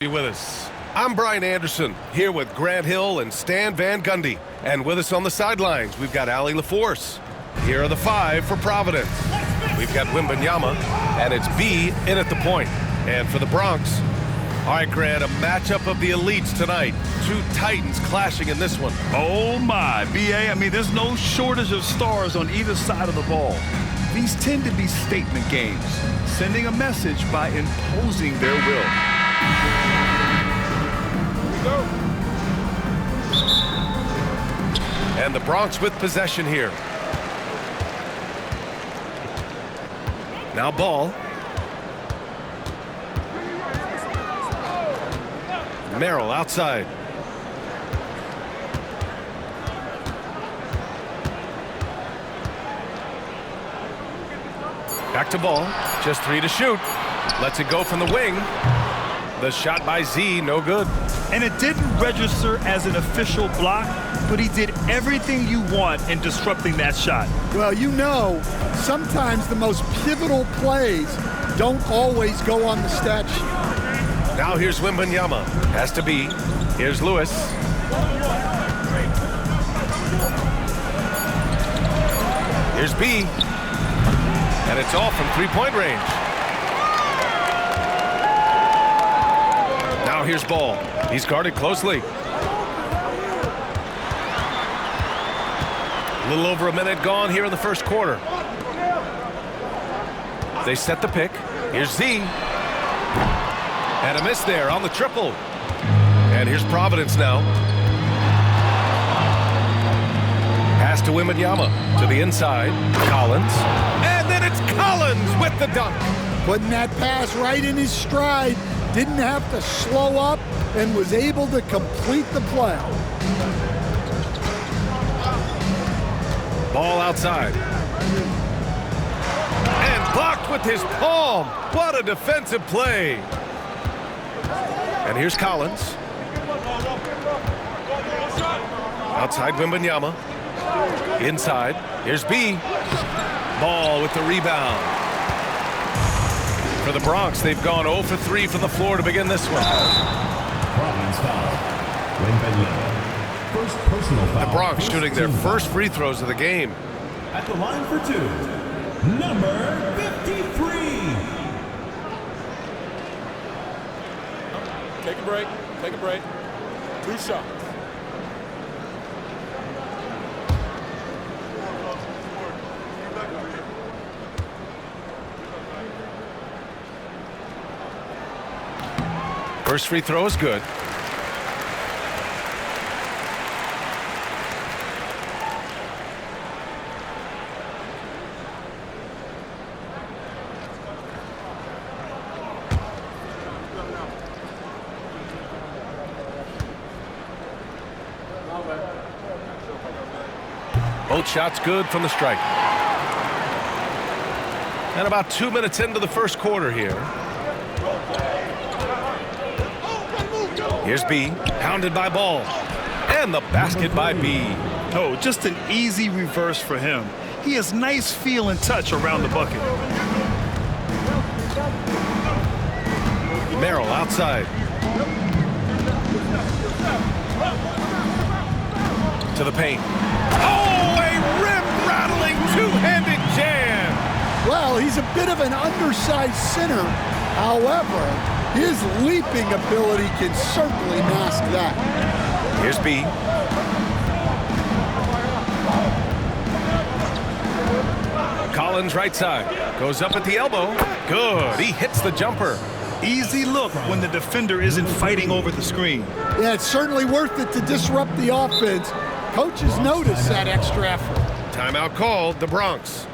Be with us. I'm Brian Anderson, here with Grant Hill and Stan Van Gundy. And with us on the sidelines, we've got Allie LaForce. Here are the five for Providence. We've got Wembanyama, and it's B in at the point. And for the Bronx, all right, Grant, a matchup of the elites tonight. Two Titans clashing in this one. Oh, my. BA, I mean, there's no shortage of stars on either side of the ball. These tend to be statement games, sending a message by imposing their will. Go. And the Bronx with possession here. Now ball. Merrill outside. Back to ball. Just 3 to shoot. Lets it go from the wing. The shot by Z, no good. And it didn't register as an official block, but he did everything you want in disrupting that shot. Well, you know, sometimes the most pivotal plays don't always go on the stat sheet. Now here's Wembanyama. Has to be. Here's Lewis. Here's B. And it's all from three-point range. Now here's Ball. He's guarded closely. A little over a minute gone here in the first quarter. They set the pick. Here's Z. And a miss there on the triple. And here's Providence now. Pass to Wembanyama. To the inside. Collins. And then it's Collins with the dunk. Putting that pass right in his stride. Didn't have to slow up and was able to complete the play. Ball outside. And blocked with his palm. What a defensive play. And here's Collins. Outside Wembanyama. Inside. Here's B. Ball with the rebound. For the Bronx, they've gone 0 for 3 from the floor to begin this one. Providence foul. First personal foul. The Bronx shooting their first free throws of the game. At the line for two, number 53. Take a break. Take a break. 2 shots. First free throw is good. Both shots good from the strike. And about 2 minutes into the first quarter here. Here's B, pounded by Ball. And the basket by B. Oh, just an easy reverse for him. He has nice feel and touch around the bucket. Merrill outside. To the paint. Oh, a rim-rattling two-handed jam. Well, he's a bit of an undersized center. However, his leaping ability can certainly mask that. Here's B. Collins right side. Goes up at the elbow. Good. He hits the jumper. Easy look when the defender isn't fighting over the screen. Yeah, it's certainly worth it to disrupt the offense. Coaches notice that extra effort. Timeout called, the Bronx.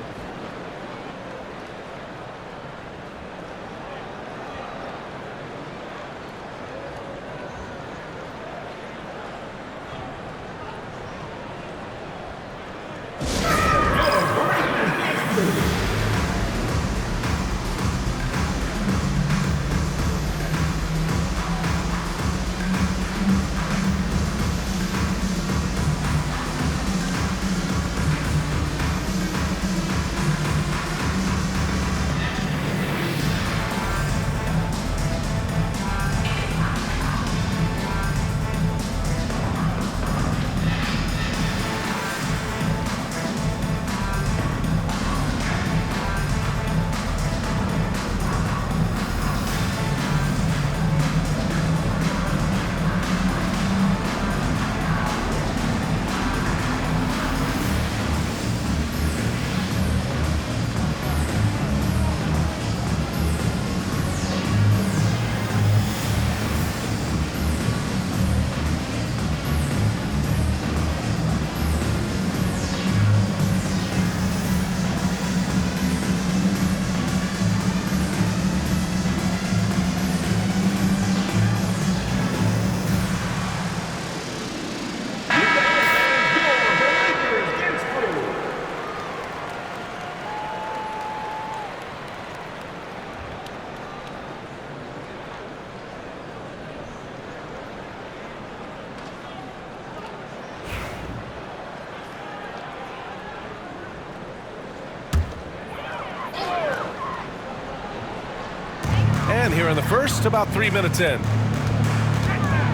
here in the first, about 3 minutes in.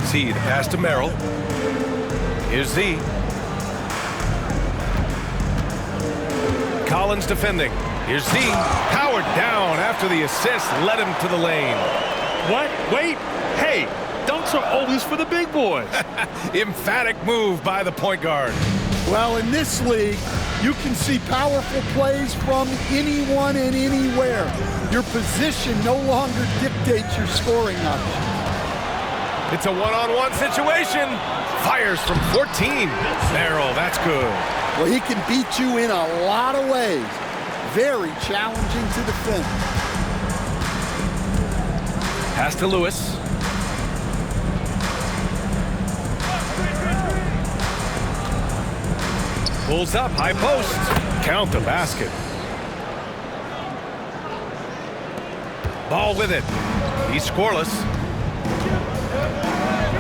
Z, the pass to Merrill. Here's Z. Collins defending. Here's Z. Powered down after the assist led him to the lane. What? Wait. Hey, dunks are always for the big boys. Emphatic move by the point guard. Well, in this league, you can see powerful plays from anyone and anywhere. Your position no longer dictates your scoring options. It's a one-on-one situation. Fires from 14. Merrill, that's good. Well, he can beat you in a lot of ways. Very challenging to defend. Pass to Lewis. Pulls up, high post. Count the basket. Ball with it. He's scoreless.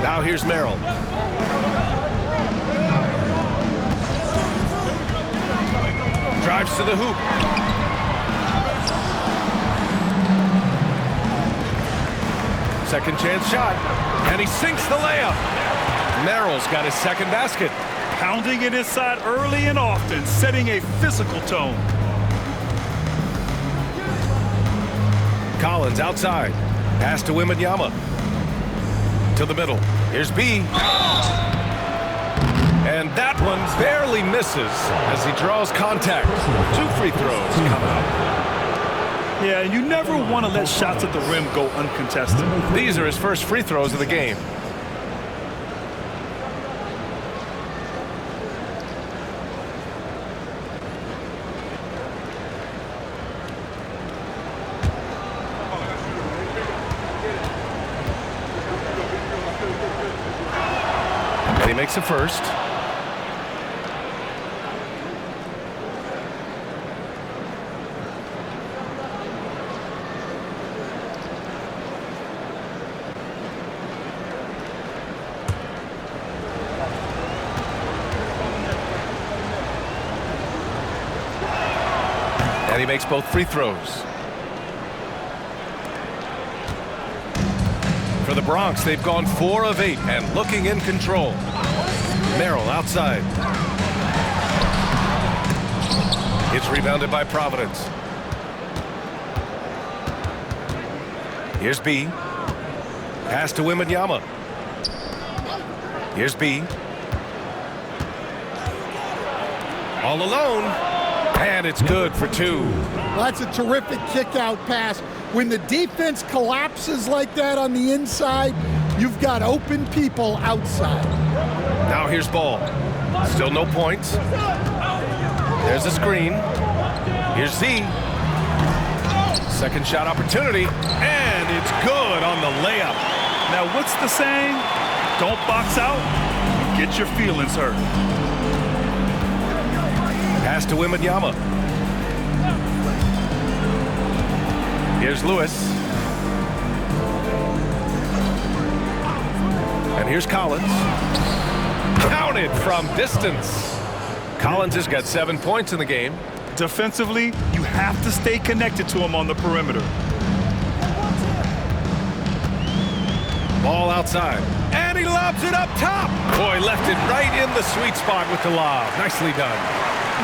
Now here's Merrill. Drives to the hoop. Second chance shot. And he sinks the layup. Merrill's got his second basket. Pounding it inside early and often, setting a physical tone. Collins outside. Pass to Wembanyama. To the middle. Here's B. And that one barely misses as he draws contact. 2 free throws come out. Yeah, you never want to let shots at the rim go uncontested. These are his first free throws of the game. And he makes a first. And he makes both free throws. For the Bronx, they've gone 4 of 8 and looking in control. Merrill outside. It's rebounded by Providence. Here's B. Pass to Wembanyama. Here's B. All alone. And it's good for 2. That's a terrific kick-out pass. When the defense collapses like that on the inside, you've got open people outside. Now here's Ball. Still no points. There's a screen. Here's Z. Second shot opportunity. And it's good on the layup. Now, what's the saying? Don't box out, get your feelings hurt. Pass to Wembanyama. Here's Lewis. And here's Collins. Counted from distance. Collins has got 7 points in the game. Defensively, you have to stay connected to him on the perimeter. Ball outside. And he lobs it up top. Boy, left it right in the sweet spot with the lob. Nicely done.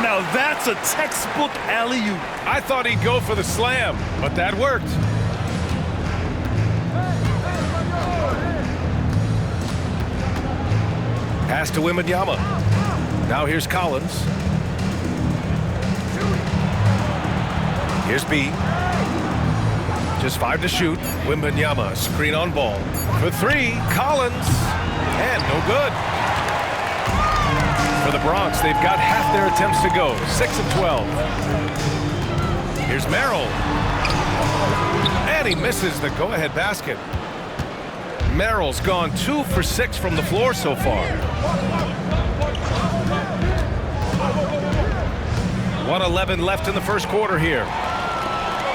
Now that's a textbook alley-oop. I thought he'd go for the slam, but that worked. Pass to Wembanyama. Now here's Collins. Here's B. Just 5 to shoot. Wembanyama, screen on Ball. For 3, Collins. And no good. For the Bronx, they've got half their attempts to go. 6 of 12. Here's Merrill. And he misses the go-ahead basket. Merrill's gone 2 for 6 from the floor so far. 1:11 left in the first quarter here.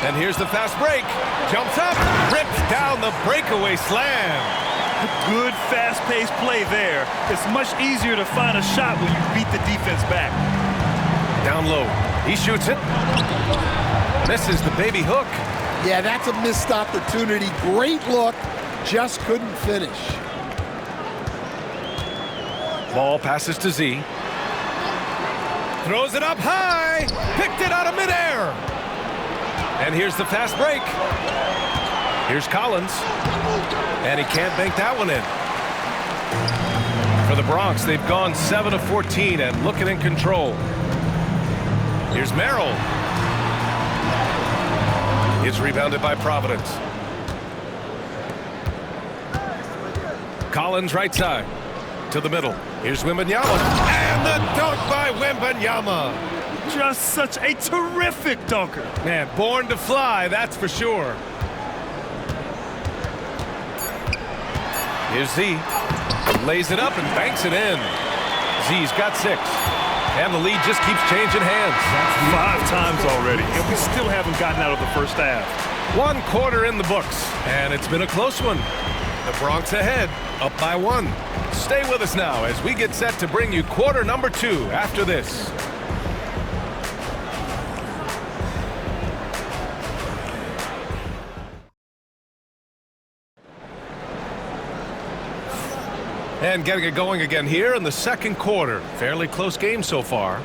And here's the fast break. Jumps up, rips down the breakaway slam. Good fast-paced play there. It's much easier to find a shot when you beat the defense back. Down low. He shoots it. Misses the baby hook. Yeah, that's a missed opportunity. Great look, just couldn't finish. Ball passes to Z. Throws it up high. Picked it out of midair. And here's the fast break. Here's Collins. And he can't bank that one in. For the Bronx, they've gone 7 of 14 and looking in control. Here's Merrill. It's rebounded by Providence. Collins right side to the middle. Here's Wembanyama. And the dunk by Wembanyama. Just such a terrific dunker. Man, born to fly, that's for sure. Here's Z. Lays it up and banks it in. Z's got 6. And the lead just keeps changing hands. 5 times already, and we still haven't gotten out of the first half. 1 quarter in the books, and it's been a close one. The Bronx ahead, up by 1. Stay with us now as we get set to bring you quarter number 2 after this. And getting it going again here in the second quarter. Fairly close game so far.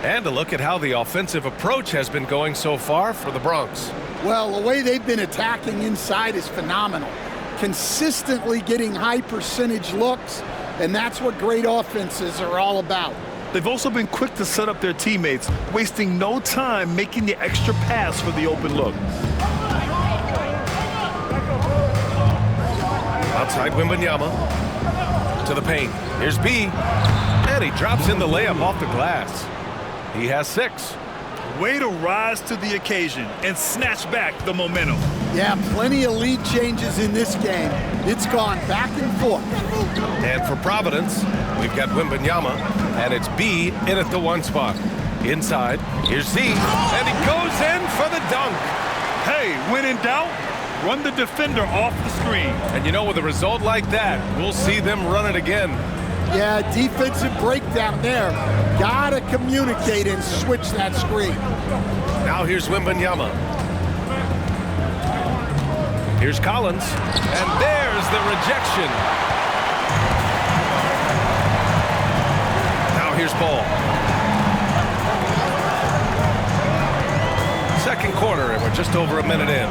And a look at how the offensive approach has been going so far for the Bronx. Well, the way they've been attacking inside is phenomenal. Consistently getting high percentage looks, and that's what great offenses are all about. They've also been quick to set up their teammates, wasting no time making the extra pass for the open look. Outside Wembanyama. To the paint. Here's B. And he drops in the layup off the glass. He has 6. Way to rise to the occasion and snatch back the momentum. Yeah, plenty of lead changes in this game. It's gone back and forth. And for Providence, we've got Wembanyama, and it's B in at the 1 spot. Inside, here's Z, and he goes in for the dunk. Hey, when in doubt, run the defender off the screen. And you know, with a result like that, we'll see them run it again. Yeah, defensive breakdown there. Gotta communicate and switch that screen. Now here's Wembanyama. Here's Collins, and there's the rejection. Now here's Ball. Second quarter, and we're just over a minute in.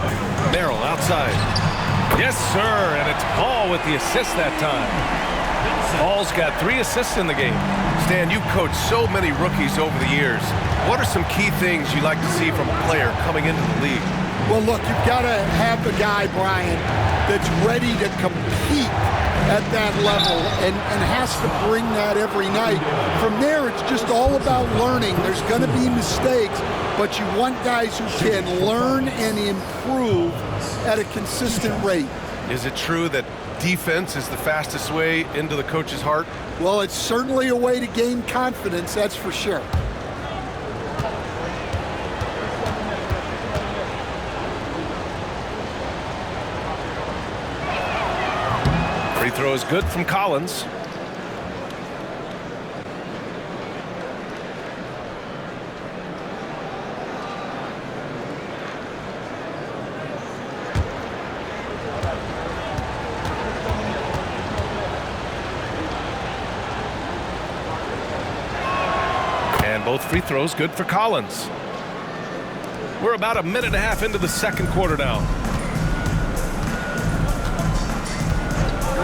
Merrill outside. Yes, sir, and it's Ball with the assist that time. Ball's got 3 assists in the game. Stan, you've coached so many rookies over the years. What are some key things you like to see from a player coming into the league? Well, look, you've got to have the guy, Brian, that's ready to compete at that level and has to bring that every night. From there, it's just all about learning. There's going to be mistakes, but you want guys who can learn and improve at a consistent rate. Is it true that defense is the fastest way into the coach's heart? Well, it's certainly a way to gain confidence, that's for sure. Free throw is good from Collins. Both free throws good for Collins. We're about a minute and a half into the second quarter now.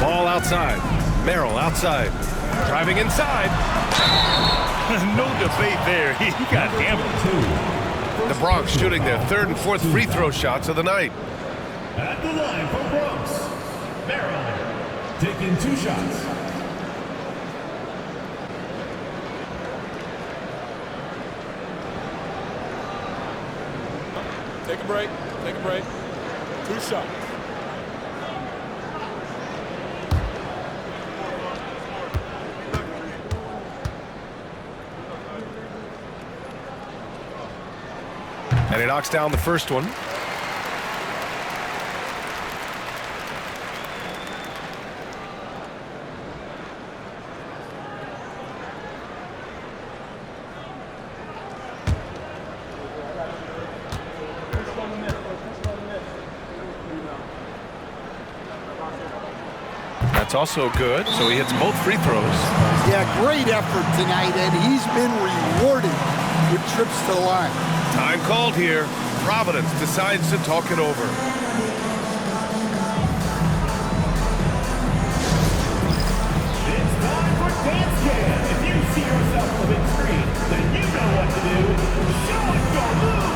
Ball outside. Merrill outside. Driving inside. No debate there. He got hammered. The Bronx shooting their 3rd and 4th free throw shots of the night. At the line for Bronx, Merrill taking 2 shots. Take a break. Take a break. 2 shots. And he knocks down the first one. That's also good, so he hits both free throws. Yeah, great effort tonight, and he's been rewarded with trips to the line. Time called here. Providence decides to talk it over. It's time for dance jam. If you see yourself on the big screen, then you know what to do. Show us your moves.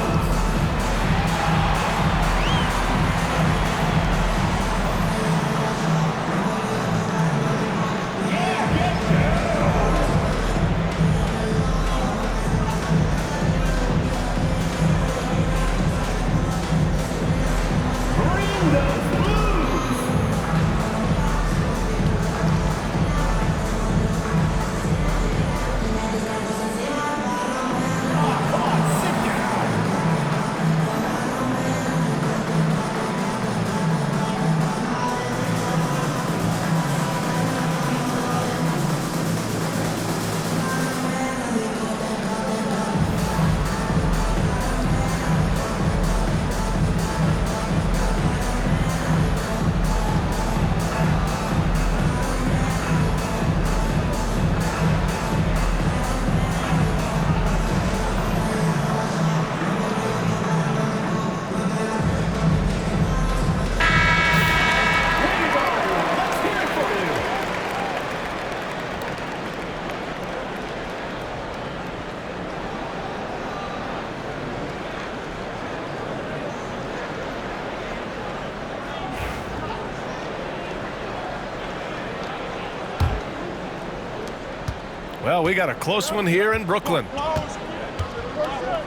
Well, we got a close one here in Brooklyn.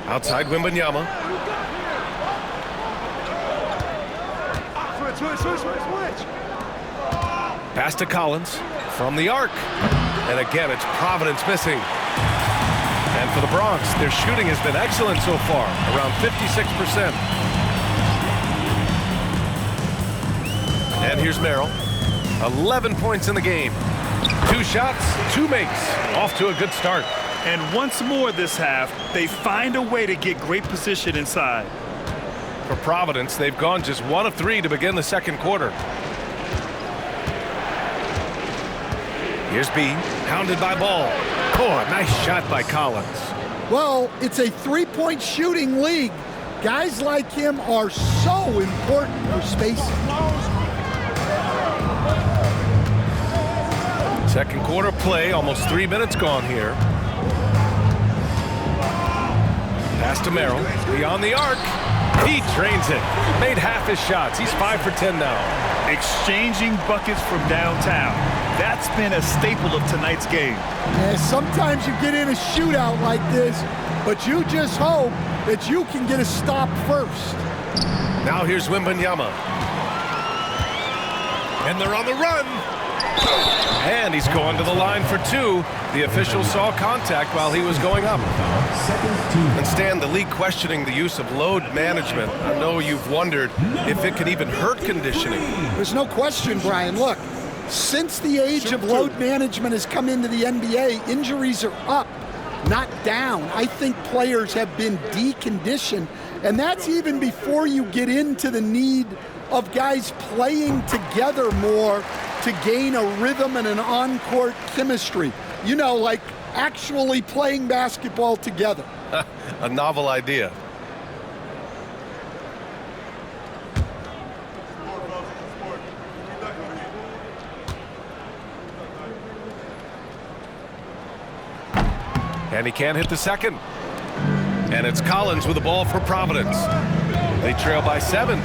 Outside Wembanyama. Switch. Pass to Collins from the arc. And again, it's Providence missing. And for the Bronx, their shooting has been excellent so far, around 56%. And here's Merrill. 11 points in the game. 2 shots, 2 makes. Off to a good start. And once more this half, they find a way to get great position inside. For Providence, they've gone just 1 of 3 to begin the second quarter. Here's B, hounded by Ball. Oh, a nice shot by Collins. Well, it's a three-point shooting league. Guys like him are so important for spacing. Second quarter play, almost 3 minutes gone here. Pass to Merrill, beyond the arc. He drains it. Made half his shots. He's 5 for 10 now. Exchanging buckets from downtown. That's been a staple of tonight's game. Yeah, sometimes you get in a shootout like this, but you just hope that you can get a stop first. Now here's Wembanyama. And they're on the run. And he's going to the line for 2. The official saw contact while he was going up. And Stan, the league questioning the use of load management. I know you've wondered if it could even hurt conditioning. There's no question, Brian. Look, since the age of load management has come into the NBA, injuries are up, not down. I think players have been deconditioned, and that's even before you get into the need of guys playing together more to gain a rhythm and an on-court chemistry. You know, like actually playing basketball together. A novel idea. And he can't hit the second. And it's Collins with the ball for Providence. They trail by 7.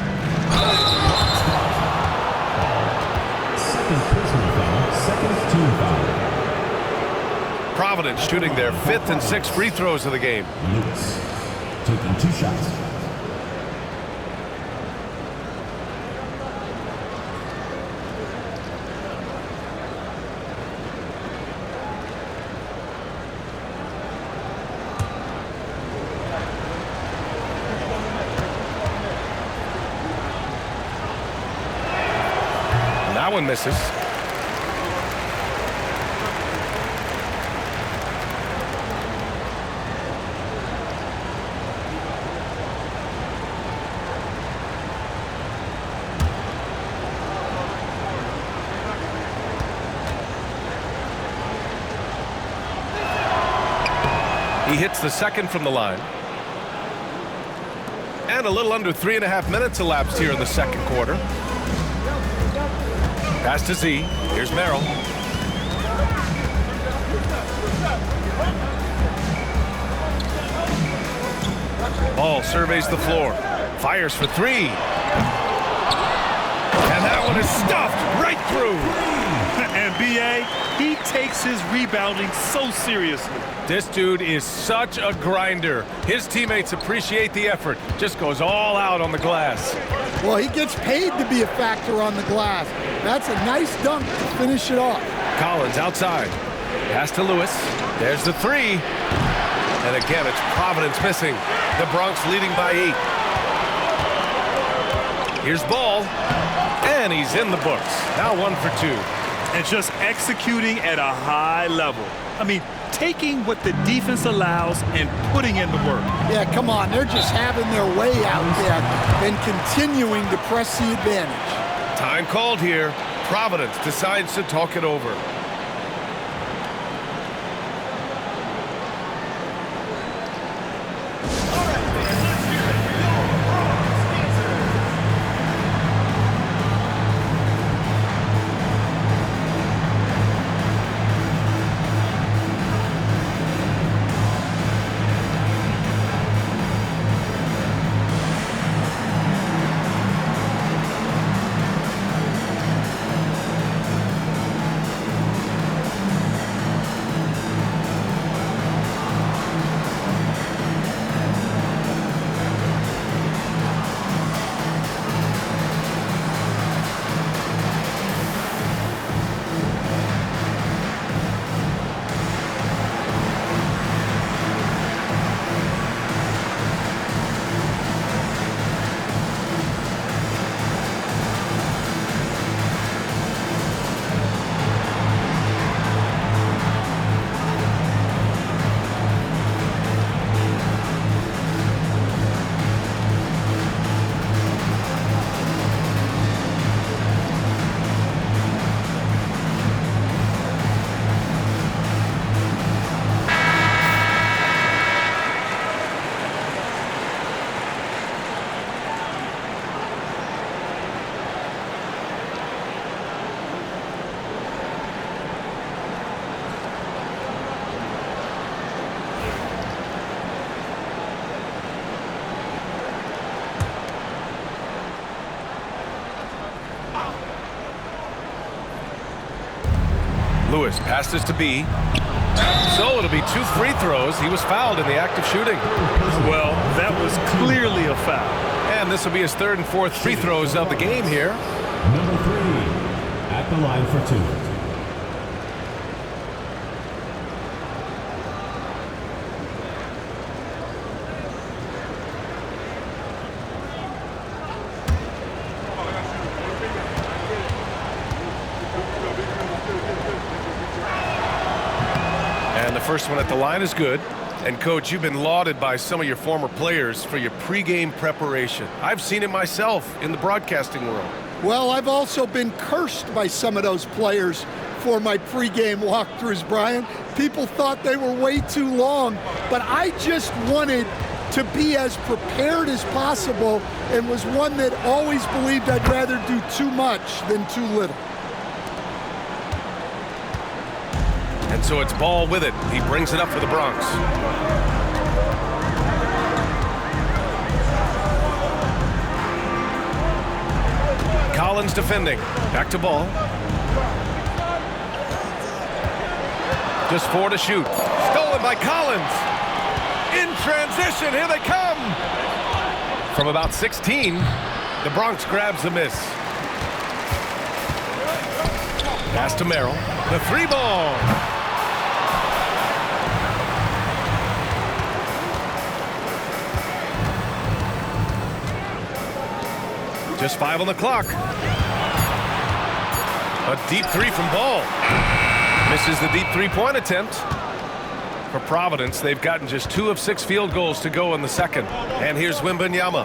Second personal foul, second team foul. Providence shooting their 5th and 6th free throws of the game. Lewis taking 2 shots. That one misses. He hits the second from the line. And a little under 3.5 minutes elapsed here in the second quarter. Pass to Z. Here's Merrill. Ball surveys the floor. Fires for three. And that one is stuffed right through. And B.A., he takes his rebounding so seriously. This dude is such a grinder. His teammates appreciate the effort. Just goes all out on the glass. Well, he gets paid to be a factor on the glass. That's a nice dunk to finish it off. Collins outside. Pass to Lewis. There's the three. And again, it's Providence missing. The Bronx leading by 8. Here's Ball. And he's in the books. Now 1 for 2. And just executing at a high level. I mean, taking what the defense allows and putting in the work. Yeah, come on. They're just having their way out there and continuing to press the advantage. Time called here. Providence decides to talk it over. Lewis passes to B. So it'll be 2 free throws. He was fouled in the act of shooting. Well, that was clearly a foul. And this will be his 3rd and 4th free throws of the game here. Number 3 at the line for 2. And the first one at the line is good. And, Coach, you've been lauded by some of your former players for your pregame preparation. I've seen it myself in the broadcasting world. Well, I've also been cursed by some of those players for my pregame walkthroughs, Brian. People thought they were way too long, but I just wanted to be as prepared as possible and was one that always believed I'd rather do too much than too little. And so it's Ball with it. He brings it up for the Bronx. Collins defending. Back to Ball. Just 4 to shoot. Stolen by Collins. In transition, here they come. From about 16, the Bronx grabs the miss. Pass to Merrill. The 3 ball. Just 5 on the clock. A deep 3 from Ball. Misses the deep 3-point attempt. For Providence, they've gotten just 2 of 6 field goals to go in the second. And here's Wembanyama.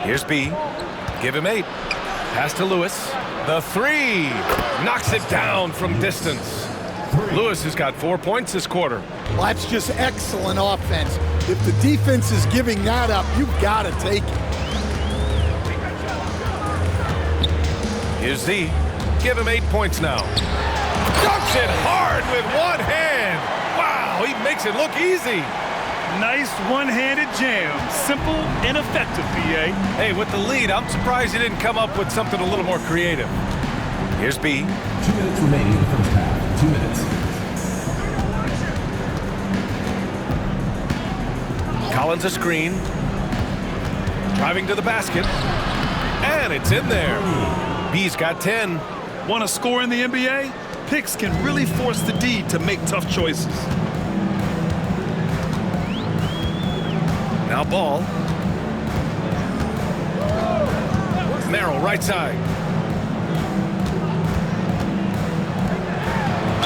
Here's B. Give him 8. Pass to Lewis. The 3. Knocks it down from distance. Lewis has got 4 points this quarter. Well, that's just excellent offense. If the defense is giving that up, you've got to take it. Here's Z. Give him 8 points now. Dunks it hard with one hand. Wow, he makes it look easy. Nice one-handed jam. Simple and effective, BA. Hey, with the lead, I'm surprised he didn't come up with something a little more creative. Here's B. 2 minutes remaining in the first half. 2 minutes. Collins a screen. Driving to the basket. And it's in there. B's got 10. Want to score in the NBA? Picks can really force the D to make tough choices. Now Ball. Merrill, right side.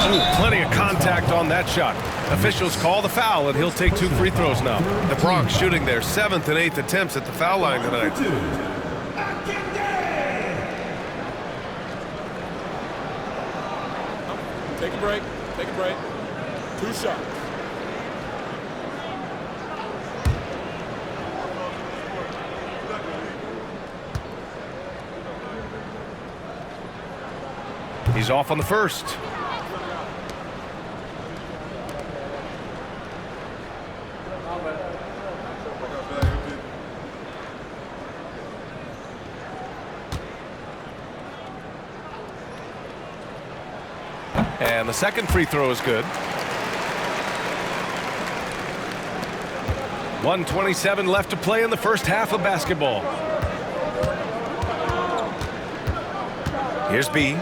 Ooh, plenty of contact on that shot. Officials call the foul, and he'll take 2 free throws now. The Bronx shooting their 7th and 8th attempts at the foul line tonight. Take a break. Take a break. 2 shots. He's off on the first. And the second free throw is good. 1:27 left to play in the first half of basketball. Here's B.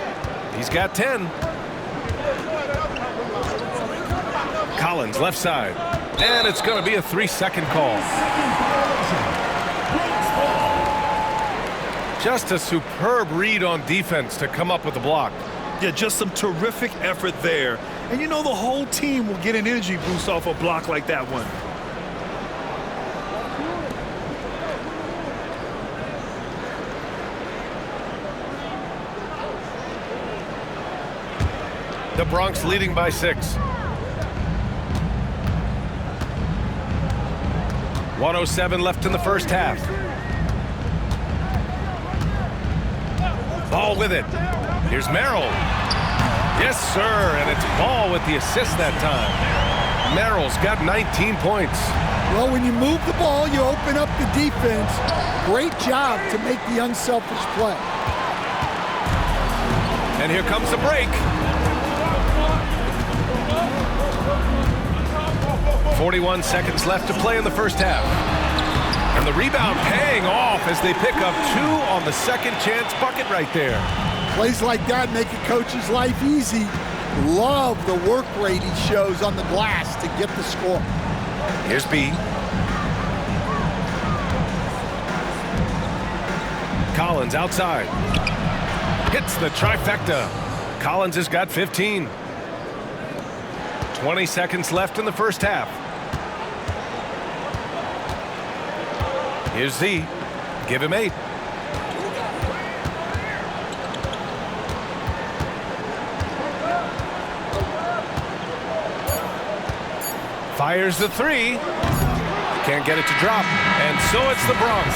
He's got 10. Collins left side. And it's going to be a 3-second call. Just a superb read on defense to come up with the block. Yeah, just some terrific effort there. And you know the whole team will get an energy boost off a block like that one. The Bronx leading by 6. 1:07 left in the first half. Ball with it. Here's Merrill. Yes, sir, and it's Ball with the assist that time. Merrill's got 19 points. Well, when you move the ball, you open up the defense. Great job to make the unselfish play. And here comes the break. 41 seconds left to play in the first half. And the rebound paying off as they pick up 2 on the second chance bucket right there. Plays like that make a coach's life easy. Love the work rate he shows on the glass to get the score. Here's B. Collins outside. Hits the trifecta. Collins has got 15. 20 seconds left in the first half. Here's Z. Give him 8. Fires the 3. Can't get it to drop. And so it's the Bronx,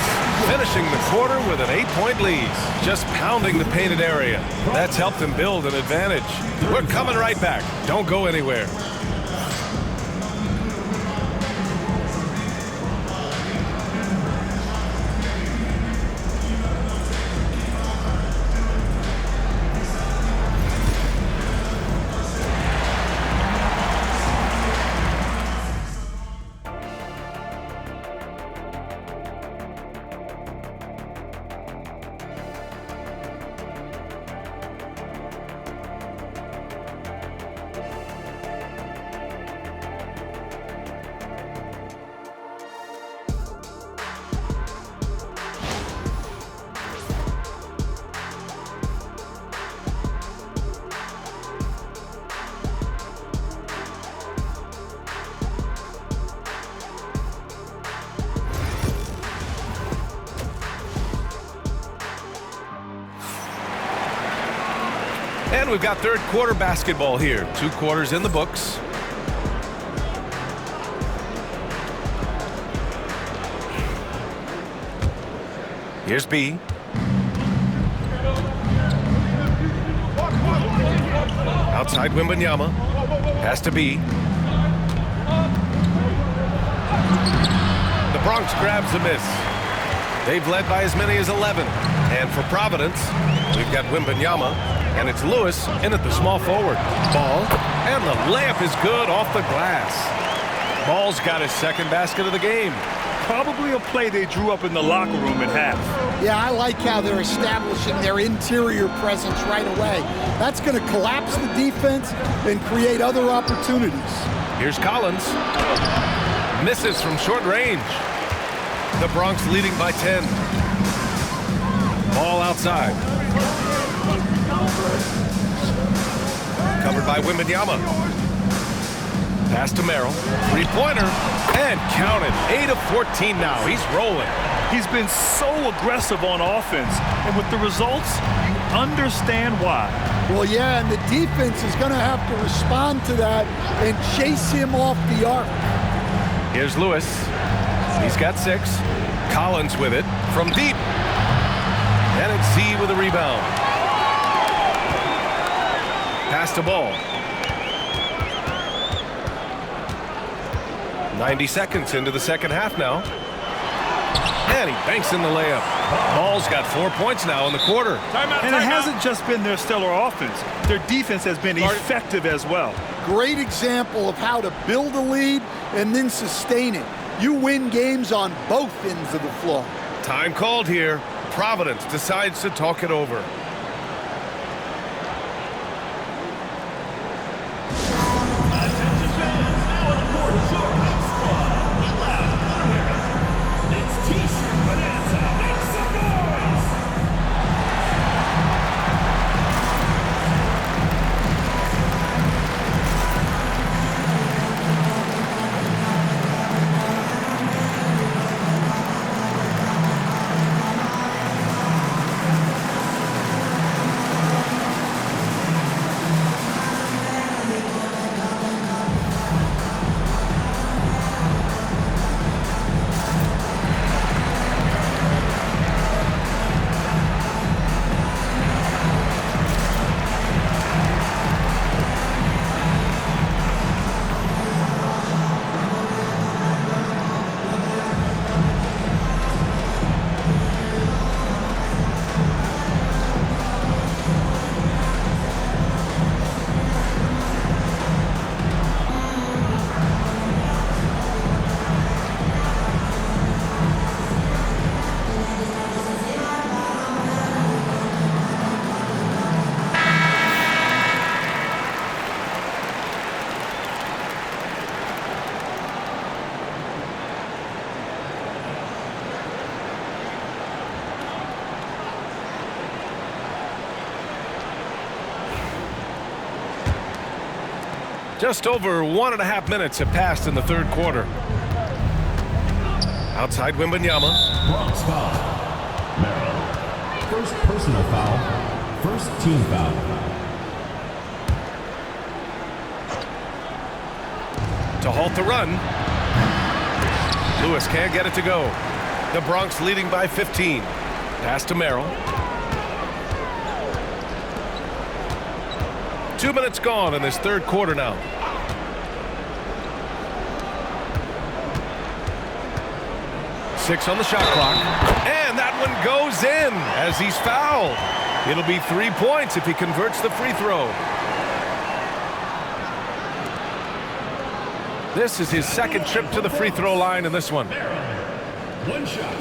finishing the quarter with an 8-point lead. Just pounding the painted area. That's helped them build an advantage. We're coming right back. Don't go anywhere. And we've got third quarter basketball here. 2 quarters in the books. Here's B. Outside Wembanyama. Pass to B. The Bronx grabs the miss. They've led by as many as 11. And for Providence, we've got Wembanyama, and it's Lewis in at the small forward. Ball, and the layup is good off the glass. Ball's got his second basket of the game. Probably a play they drew up in the locker room at half. Yeah, I like how they're establishing their interior presence right away. That's going to collapse the defense and create other opportunities. Here's Collins. Misses from short range. The Bronx leading by 10. Ball outside. Covered by Wembanyama. Pass to Merrill. Three-pointer. And count it. 8 of 14 now. He's rolling. He's been so aggressive on offense. And with the results, you understand why. Well, yeah, and the defense is going to have to respond to that and chase him off the arc. Here's Lewis. He's got 6. Collins with it from deep. And it's Z with a rebound. Pass to Ball. 90 seconds into the second half now. And he banks in the layup. Ball's got 4 points now in the quarter. And it hasn't just been their stellar offense. Their defense has been effective as well. Great example of how to build a lead and then sustain it. You win games on both ends of the floor. Time called here. Providence decides to talk it over. Just over 1.5 minutes have passed in the third quarter. Outside Wembanyama. Bronx foul. Merrill. First personal foul. First team foul. To halt the run. Lewis can't get it to go. The Bronx leading by 15. Pass to Merrill. 2 minutes gone in this third quarter now. Six on the shot clock. And that one goes in as he's fouled. It'll be 3 points if he converts the free throw. This is his second trip to the free throw line in this one. One shot.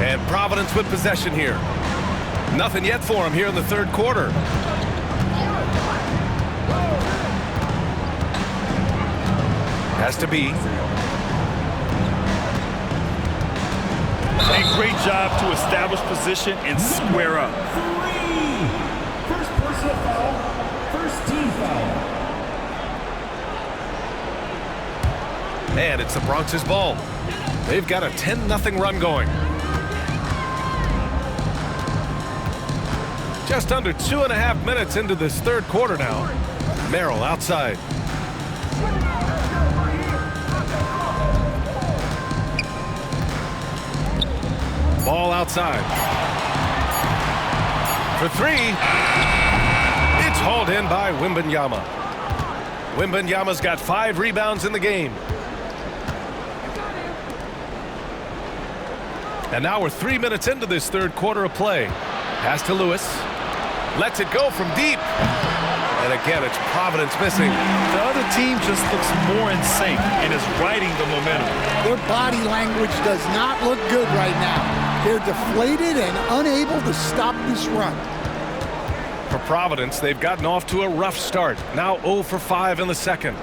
And Providence with possession here. Nothing yet for him here in the third quarter. Has to be. A great job to establish position and square up. 3. First personal foul. First team foul. And it's the Bronx's ball. They've got a 10-0 run going. Just under 2.5 minutes into this third quarter now. Merrill outside. Ball outside. For three. It's hauled in by Wembanyama. Wembanyama's got 5 rebounds in the game. And now we're 3 minutes into this third quarter of play. Pass to Lewis. Lets it go from deep. And again, it's Providence missing. The other team just looks more in sync and is riding the momentum. Their body language does not look good right now. They're deflated and unable to stop this run. For Providence, they've gotten off to a rough start. Now 0 for 5 in the second.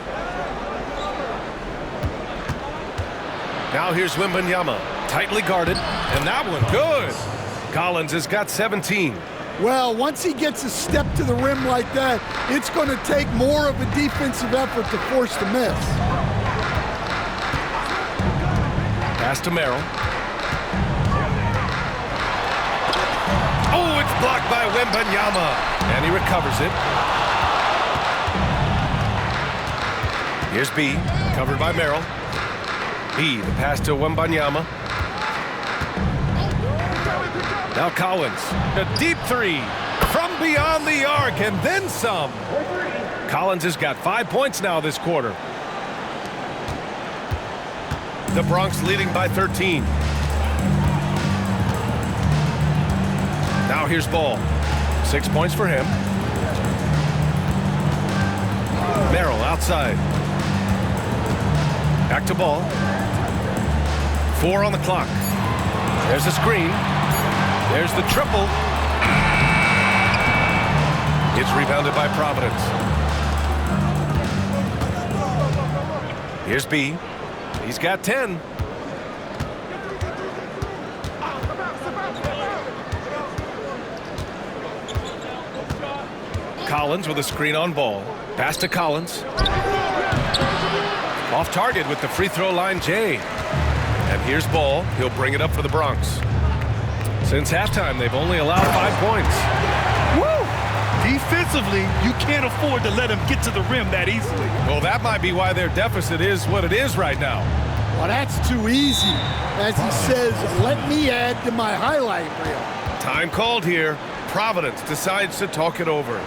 Now here's Wembanyama. Tightly guarded. And that one good. Collins has got 17. Well, once he gets a step to the rim like that, it's going to take more of a defensive effort to force the miss. Pass to Merrill. Oh, it's blocked by Wembanyama. And he recovers it. Here's B, covered by Merrill. B, the pass to Wembanyama. Now Collins, a deep three from beyond the arc and then some. Collins has got 5 points now this quarter. The Bronx leading by 13. Now here's Ball. 6 points for him. Merrill outside. Back to Ball. 4 on the clock. There's a screen. There's the triple. It's rebounded by Providence. Here's B. He's got 10. Collins with a screen on Ball. Pass to Collins. Off target with the free throw line, Jay. And here's Ball. He'll bring it up for the Bronx. Since halftime, they've only allowed 5 points. Woo! Defensively, you can't afford to let him get to the rim that easily. Well, that might be why their deficit is what it is right now. Well, that's too easy. As he says, let me add to my highlight reel. Time called here. Providence decides to talk it over.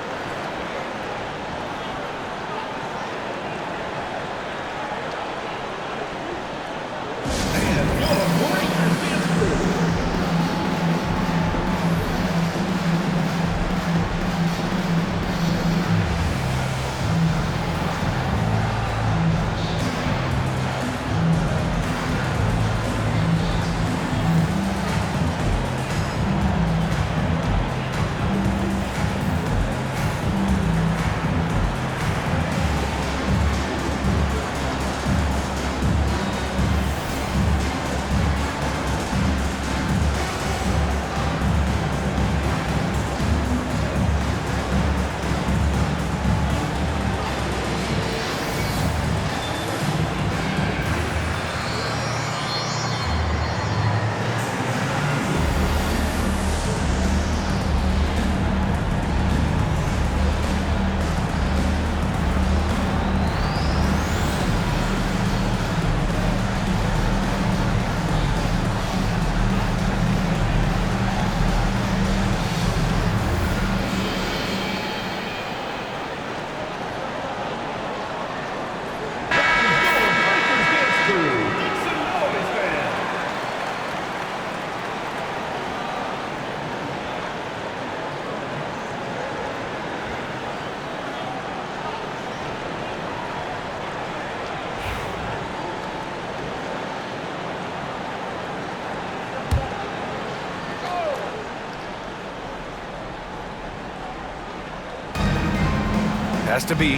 Has to be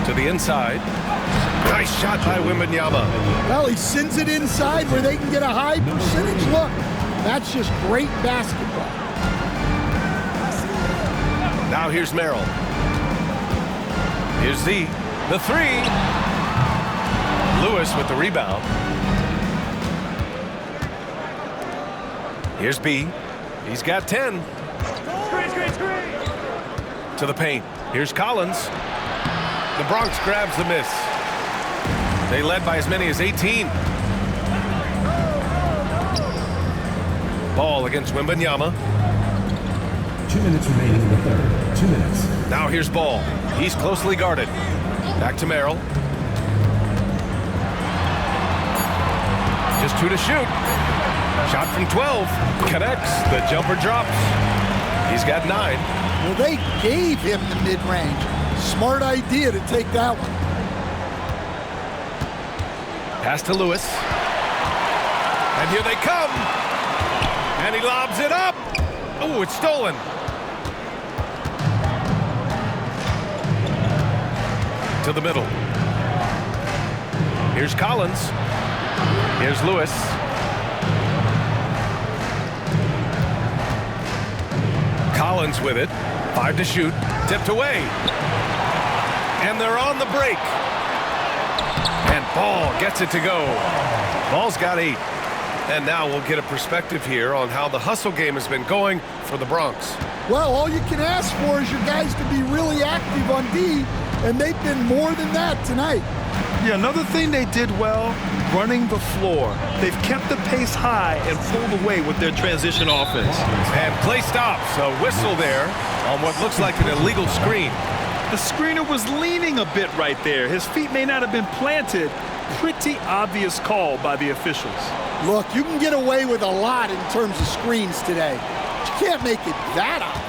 to the inside. Nice shot by Wembanyama. Well, he sends it inside where they can get a high percentage look. That's just great basketball. Now here's Merrill. Here's Z. The three. Lewis with the rebound. Here's B. He's got 10. To the paint. Here's Collins. The Bronx grabs the miss. They led by as many as 18. Ball against Wembanyama. 2 minutes remaining in the third. 2 minutes. Now here's Ball. He's closely guarded. Back to Merrill. Just 2 to shoot. Shot from 12. Connects. The jumper drops. He's got 9. Well, they gave him the mid-range. Smart idea to take that one. Pass to Lewis. And here they come. And he lobs it up. Oh, it's stolen. To the middle. Here's Collins. Here's Lewis. Collins with it. 5 to shoot. Tipped away. And they're on the break. And Ball gets it to go. Ball's got 8. And now we'll get a perspective here on how the hustle game has been going for the Bronx. Well, all you can ask for is your guys to be really active on D, and they've been more than that tonight. Yeah, another thing they did well, running the floor. They've kept the pace high and pulled away with their transition offense. And play stops. A whistle there on what looks like an illegal screen. The screener was leaning a bit right there. His feet may not have been planted. Pretty obvious call by the officials. Look, you can get away with a lot in terms of screens today. But you can't make it that obvious.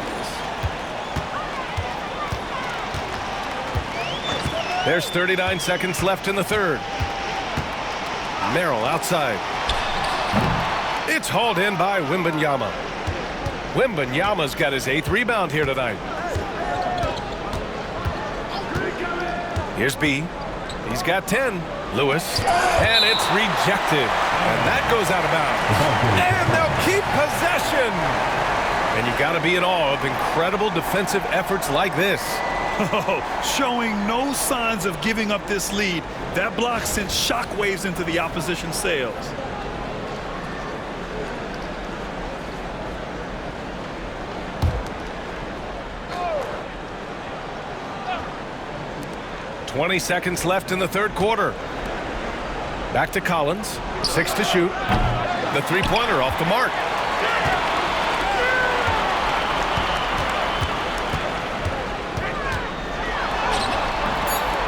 There's 39 seconds left in the third. Merrill outside. It's hauled in by Wembanyama. Wembanyama's got his 8th rebound here tonight. Here's B. He's got 10. Lewis. And it's rejected. And that goes out of bounds. And they'll keep possession. And you got to be in awe of incredible defensive efforts like this. Showing no signs of giving up this lead. That block sent shockwaves into the opposition sails. "20 seconds left in the third quarter. Back to Collins. 6 to shoot. The three-pointer off the mark.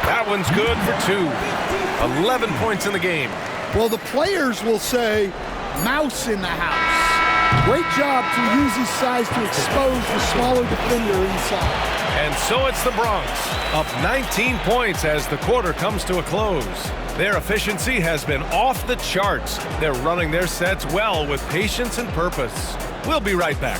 That one's good for 2. 11 points in the game. Well, the players will say, mouse in the house. Great job to use his size to expose the smaller defender inside. And so it's the Bronx, up 19 points as the quarter comes to a close. Their efficiency has been off the charts. They're running their sets well with patience and purpose. We'll be right back.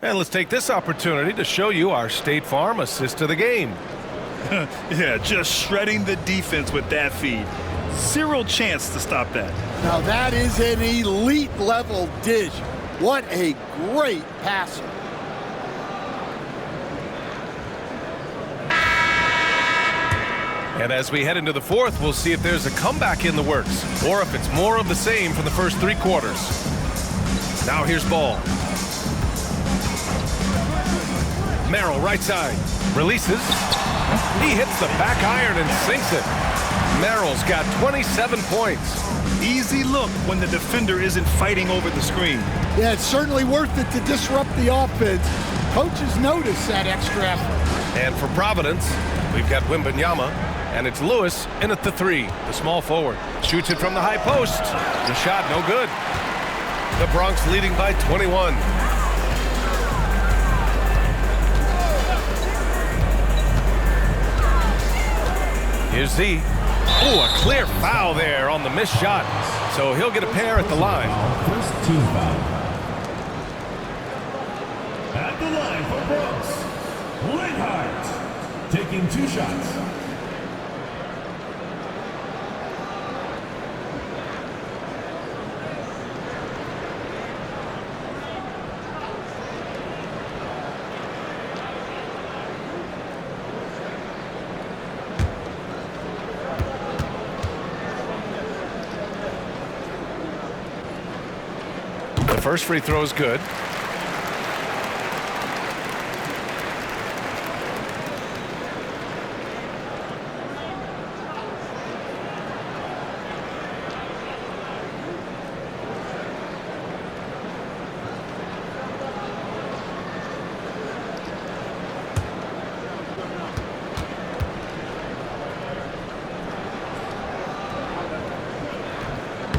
And let's take this opportunity to show you our State Farm assist to the game. Yeah, just shredding the defense with that feed. Zero chance to stop that. Now that is an elite level dish. What a great passer. And as we head into the fourth, we'll see if there's a comeback in the works or if it's more of the same from the first 3 quarters. Now here's Ball. Merrill, right side. Releases. He hits the back iron and sinks it. Merrill's got 27 points. Easy look when the defender isn't fighting over the screen. Yeah, it's certainly worth it to disrupt the offense. Coaches notice that extra effort. And for Providence, we've got Wembanyama, and it's Lewis in at the 3, the small forward. Shoots it from the high post. The shot no good. The Bronx leading by 21. Here's Z. Oh, a clear foul there on the missed shot. So he'll get a pair at the line. First team foul. At the line for Bronx, Reinhardt, taking 2 shots. The first free throw is good.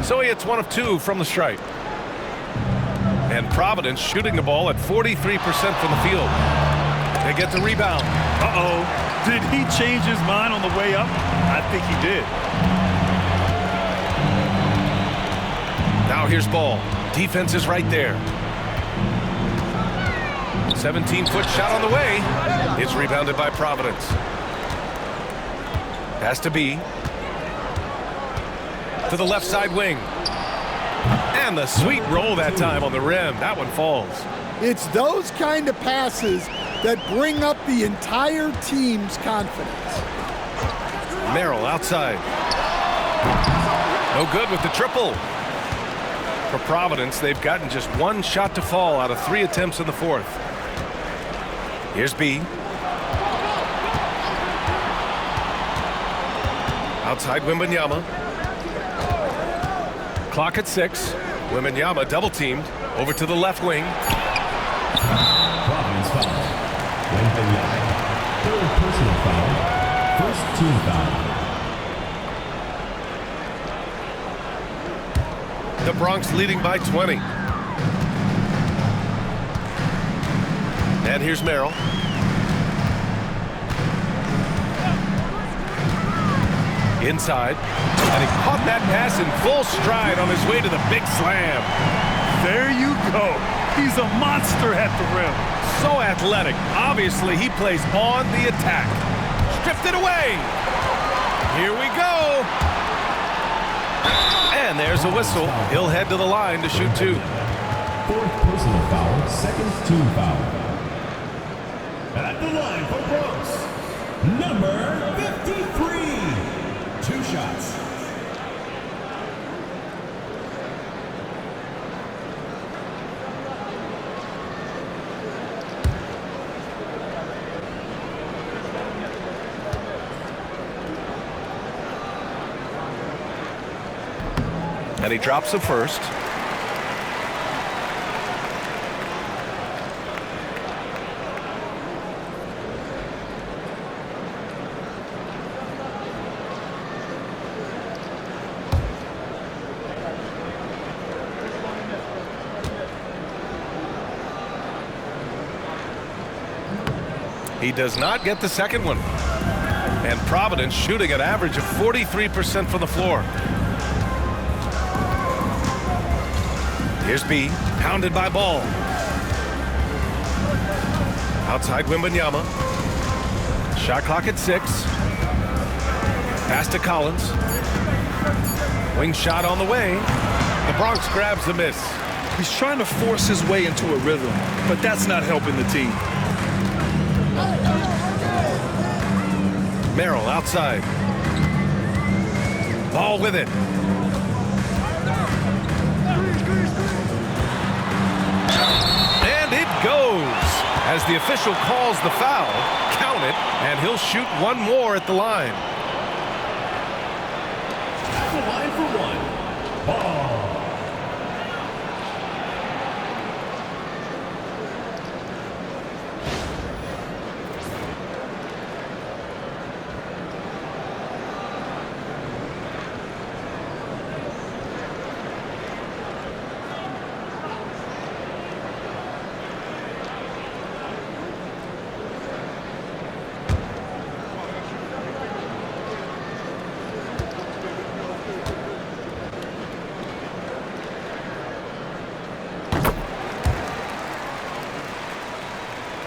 So he hits 1 of 2 from the stripe. And Providence shooting the ball at 43% from the field. They get the rebound. Uh-oh. Did he change his mind on the way up? I think he did. Now here's ball. Defense is right there. 17-foot shot on the way. It's rebounded by Providence. Has to be. To the left side wing. And the sweet roll that time on the rim. That one falls. It's those kind of passes that bring up the entire team's confidence. Merrill outside. No good with the triple. For Providence, they've gotten just 1 shot to fall out of 3 attempts in the 4th. Here's B. Outside Wembanyama. Clock at 6. Wembanyama double teamed over to the left wing. Providence foul. Wembanyama. 3rd personal foul. First team foul. The Bronx leading by 20. And here's Merrill. Inside. And he caught that pass in full stride on his way to the big slam. There you go. He's a monster at the rim. So athletic. Obviously, he plays on the attack. Stripped it away. Here we go. And there's a whistle. He'll head to the line to shoot 2. 4th personal foul. 2nd team foul. At the line for Bronx, number 53. 2 shots. And he drops the first. He does not get the second one. And Providence shooting an average of 43% from the floor. Here's B, pounded by Ball. Outside Wembanyama. Shot clock at 6. Pass to Collins. Wing shot on the way. The Bronx grabs the miss. He's trying to force his way into a rhythm, but that's not helping the team. Merrill outside. Ball with it. And it goes. As the official calls the foul, count it, and he'll shoot 1 more at the line. At the line for 1, Ball.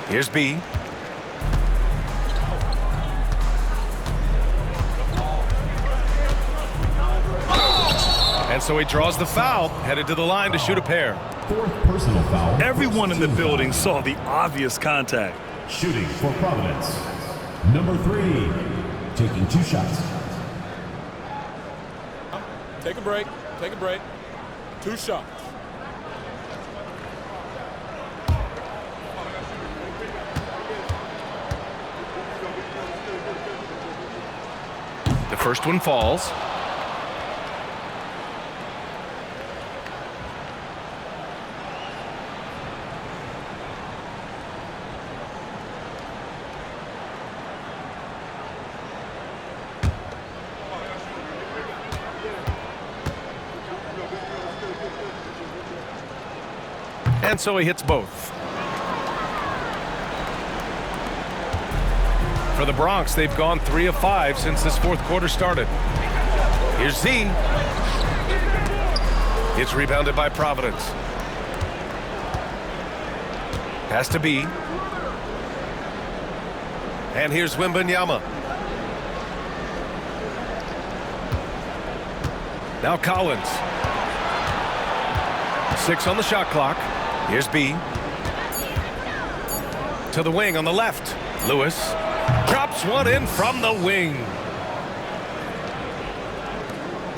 Here's B. And so he draws the foul, headed to the line to shoot a pair. Fourth personal foul. Everyone in the building saw the obvious contact. Shooting for Providence. Number 3, taking 2 shots. Take a break. Take a break. 2 shots. The first one falls. And so he hits both. For the Bronx, they've gone 3 of 5 since this fourth quarter started. Here's Z. It's rebounded by Providence. Pass to B. And here's Wembanyama. Now Collins. 6 on the shot clock. Here's B. To the wing on the left. Lewis drops one in from the wing.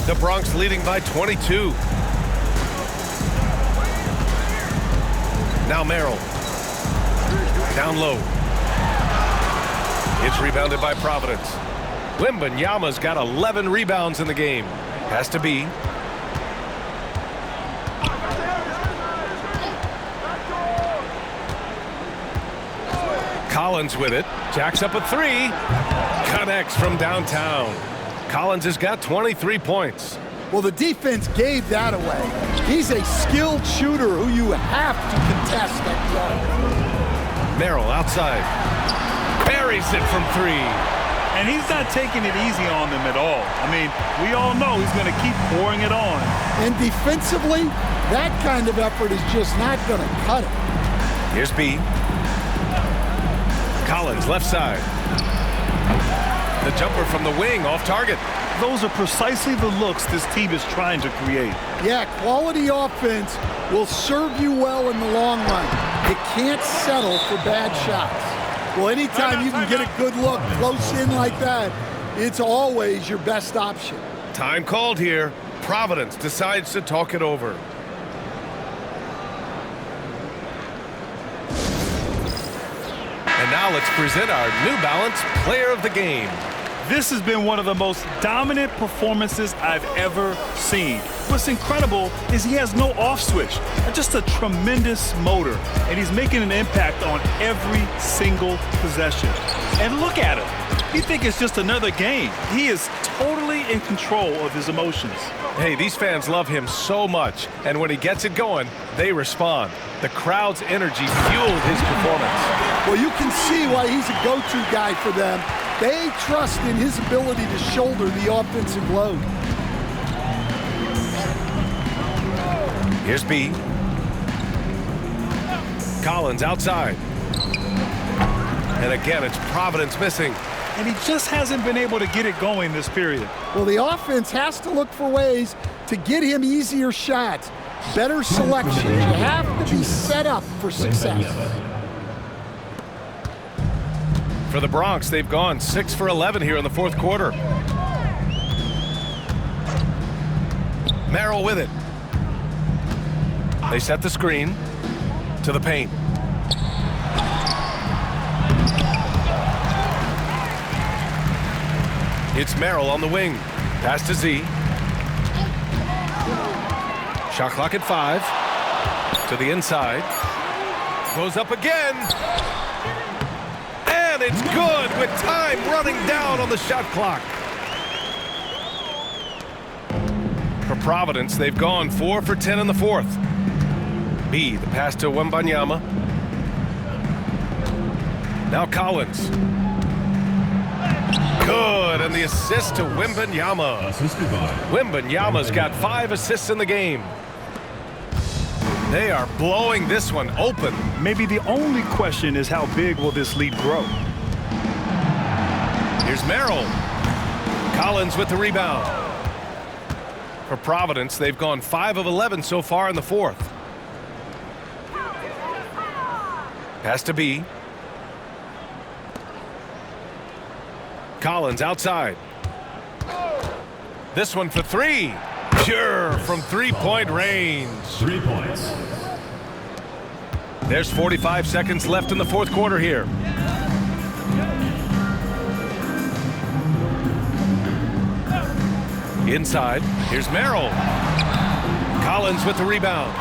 The Bronx leading by 22. Now Merrill. Down low. It's rebounded by Providence. Wembanyama's got 11 rebounds in the game. Has to be. Collins with it. Jacks up a 3. Connects from downtown. Collins has got 23 points. Well, the defense gave that away. He's a skilled shooter who you have to contest that play. Merrill outside. Buries it from 3. And he's not taking it easy on them at all. I mean, we all know he's going to keep pouring it on. And defensively, that kind of effort is just not going to cut it. Here's B. Collins, left side. The jumper from the wing, off target. Those are precisely the looks this team is trying to create. Yeah, quality offense will serve you well in the long run. You can't settle for bad shots. Well, anytime you can get a good look close in like that, it's always your best option. Time called here. Providence decides to talk it over. And now let's present our New Balance Player of the Game. This has been one of the most dominant performances I've ever seen. What's incredible is he has no off switch, just a tremendous motor, and he's making an impact on every single possession. And look at him. You think it's just another game. He is totally in control of his emotions. Hey, these fans love him so much, and when he gets it going, they respond. The crowd's energy fueled his performance. Well, you can see why he's a go-to guy for them. They trust in his ability to shoulder the offensive load. Here's B. Collins outside. And again, it's Providence missing. And he just hasn't been able to get it going this period. Well, the offense has to look for ways to get him easier shots, better selections. You have to be set up for success. For the Bronx, they've gone 6 for 11 here in the fourth quarter. Merrill with it. They set the screen to the paint. It's Merrill on the wing. Pass to Z. Shot clock at 5. To the inside. Goes up again. And it's good with time running down on the shot clock. For Providence, they've gone 4 for 10 in the fourth. B, the pass to Wembanyama. Now Collins. Good, and the assist to Wembanyama. Wembanyama's got 5 assists in the game. They are blowing this one open. Maybe the only question is how big will this lead grow? Here's Merrill. Collins with the rebound. For Providence, they've gone 5 of 11 so far in the fourth. Pass to B. Collins outside. This one for three. Pure from three-point range. 3 points. There's 45 seconds left in the fourth quarter here. Inside, here's Merrill. Collins with the rebound.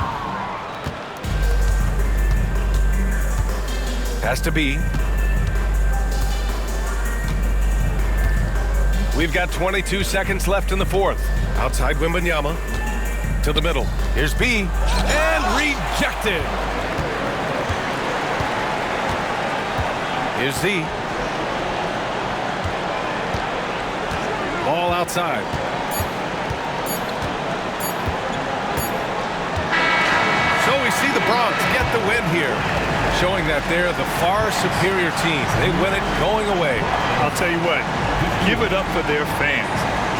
Pass to B. We've got 22 seconds left in the fourth. Outside Wembanyama. To the middle. Here's B. And rejected. Here's Z. Ball outside. So we see the Bronx get the win here, showing that they're the far superior team. They win it going away. I'll tell you what, give it up for their fans.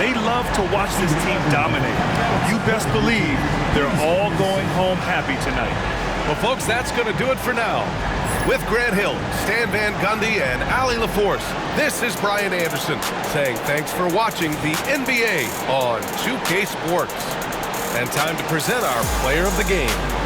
They love to watch this team dominate. You best believe they're all going home happy tonight. Well, folks, that's going to do it for now. With Grant Hill, Stan Van Gundy, and Allie LaForce, this is Brian Anderson saying thanks for watching the NBA on 2K Sports. And time to present our player of the game.